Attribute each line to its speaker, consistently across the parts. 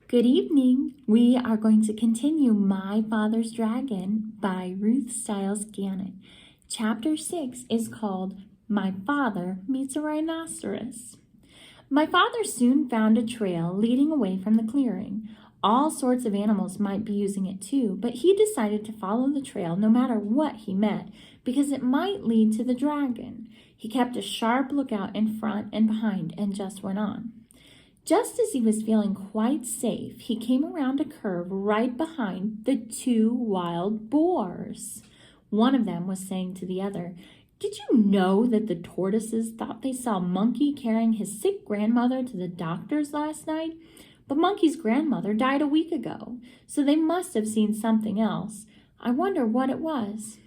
Speaker 1: Good evening. We are going to continue My Father's Dragon by Ruth, Stiles, Gannett. Chapter 6 is called My Father Meets a Rhinoceros. My father soon found a trail leading away from the clearing. All sorts of animals might be using it too, but he decided to follow the trail no matter what he met, because it might lead to the dragon. He kept a sharp lookout in front and behind and just went on. Just as he was feeling quite safe, he came around a curve right behind the two wild boars. One of them was saying to the other, "Did you know that the tortoises thought they saw Monkey carrying his sick grandmother to the doctor's last night? But Monkey's grandmother died a week ago, so they must have seen something else. I wonder what it was."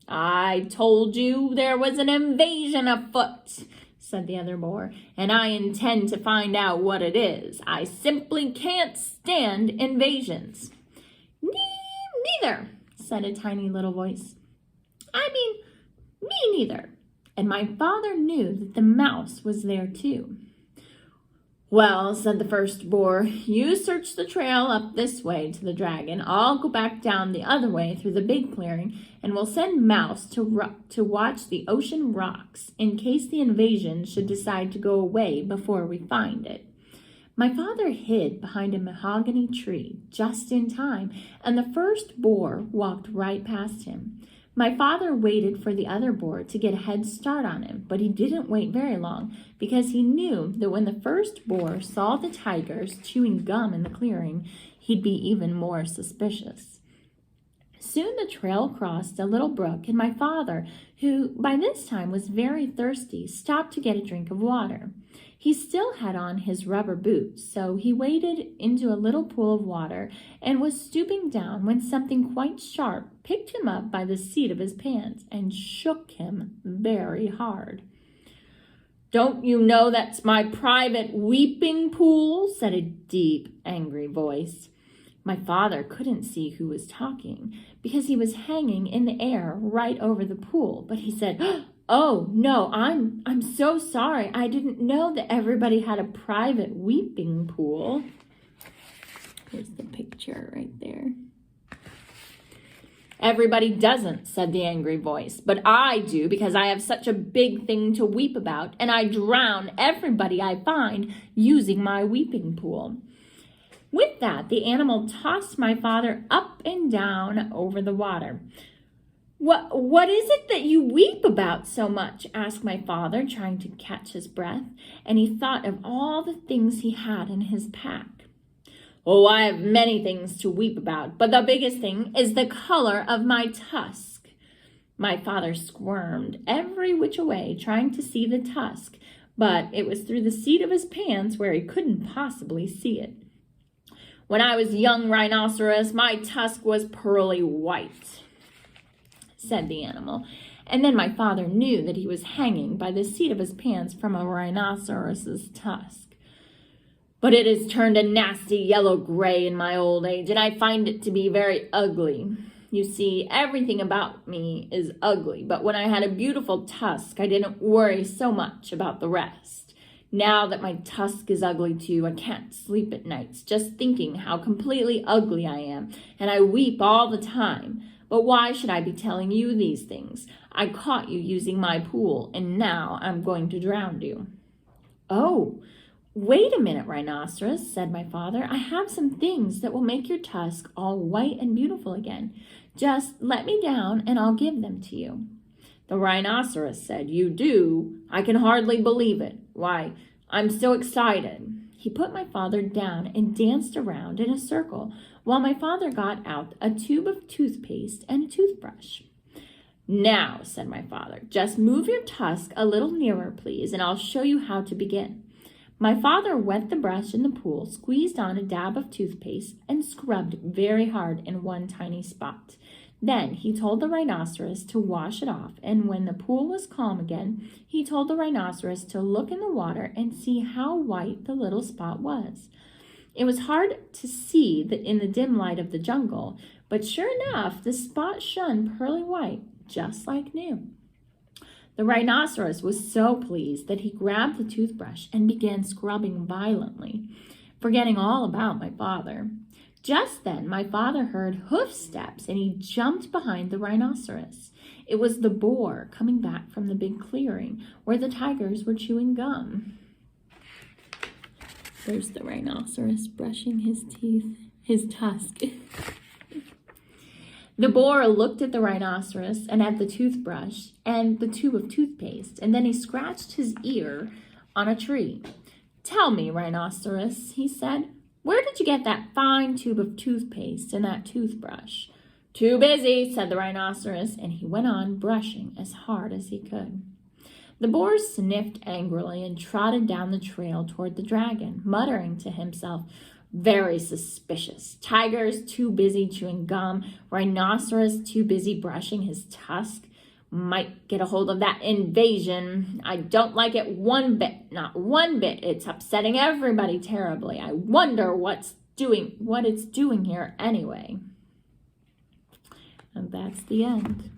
Speaker 1: "I told you there was an invasion afoot," said the other boar, "and I intend to find out what it is. I simply can't stand invasions." Neither, said a tiny little voice. Me neither. And my father knew that the mouse was there too. "Well," said the first boar, "you search the trail up this way to the dragon. I'll go back down the other way through the big clearing, and we'll send Mouse to watch the ocean rocks in case the invasion should decide to go away before we find it." My father hid behind a mahogany tree just in time, and the first boar walked right past him. My father waited for the other boar to get a head start on him, but he didn't wait very long, because he knew that when the first boar saw the tigers chewing gum in the clearing, he'd be even more suspicious. Soon the trail crossed a little brook, and my father, who by this time was very thirsty, stopped to get a drink of water. He still had on his rubber boots, so he waded into a little pool of water and was stooping down when something quite sharp picked him up by the seat of his pants and shook him very hard. "Don't you know that's my private weeping pool?" said a deep, angry voice. My father couldn't see who was talking because he was hanging in the air right over the pool, but he said, "Oh, no, I'm so sorry. I didn't know that everybody had a private weeping pool." Here's the picture right there. "Everybody doesn't," said the angry voice, "but I do because I have such a big thing to weep about, and I drown everybody I find using my weeping pool." With that, the animal tossed my father up and down over the water. What is it that you weep about so much?" asked my father, trying to catch his breath, and he thought of all the things he had in his pack. "Oh, I have many things to weep about, but the biggest thing is the color of my tusk." My father squirmed every which way, trying to see the tusk, but it was through the seat of his pants where he couldn't possibly see it. "When I was young Rhinoceros, my tusk was pearly white," said the animal, and then my father knew that he was hanging by the seat of his pants from a rhinoceros's tusk. "But it has turned a nasty yellow-gray in my old age, and I find it to be very ugly. You see, everything about me is ugly, but when I had a beautiful tusk, I didn't worry so much about the rest. Now that my tusk is ugly too, I can't sleep at nights just thinking how completely ugly I am, and I weep all the time. But why should I be telling you these things? I caught you using my pool, and now I'm going to drown you." "Oh, wait a minute, Rhinoceros," said my father. "I have some things that will make your tusk all white and beautiful again. Just let me down, and I'll give them to you." The rhinoceros said, "You do? I can hardly believe it. Why, I'm so excited." He put my father down and danced around in a circle while my father got out a tube of toothpaste and a toothbrush. "Now," said my father, "just move your tusk a little nearer, please, and I'll show you how to begin." My father wet the brush in the pool, squeezed on a dab of toothpaste, and scrubbed very hard in one tiny spot. Then he told the rhinoceros to wash it off, and when the pool was calm again, he told the rhinoceros to look in the water and see how white the little spot was. It was hard to see in the dim light of the jungle, but sure enough, the spot shone pearly white, just like new. The rhinoceros was so pleased that he grabbed the toothbrush and began scrubbing violently. forgetting all about my father. Just then, my father heard hoof steps, and he jumped behind the rhinoceros. It was the boar coming back from the big clearing where the tigers were chewing gum. There's the rhinoceros brushing his teeth, his tusk. The boar looked at the rhinoceros and at the toothbrush and the tube of toothpaste, and then he scratched his ear on a tree. "Tell me, rhinoceros," he said, "where did you get that fine tube of toothpaste and that toothbrush?" "Too busy," said the rhinoceros, and he went on brushing as hard as he could. The boar sniffed angrily and trotted down the trail toward the dragon, muttering to himself, "Very suspicious. Tigers too busy chewing gum, rhinoceros too busy brushing his tusk. Might get a hold of that invasion. I don't like it one bit, not one bit. It's upsetting everybody terribly. I wonder what it's doing here anyway." And that's the end.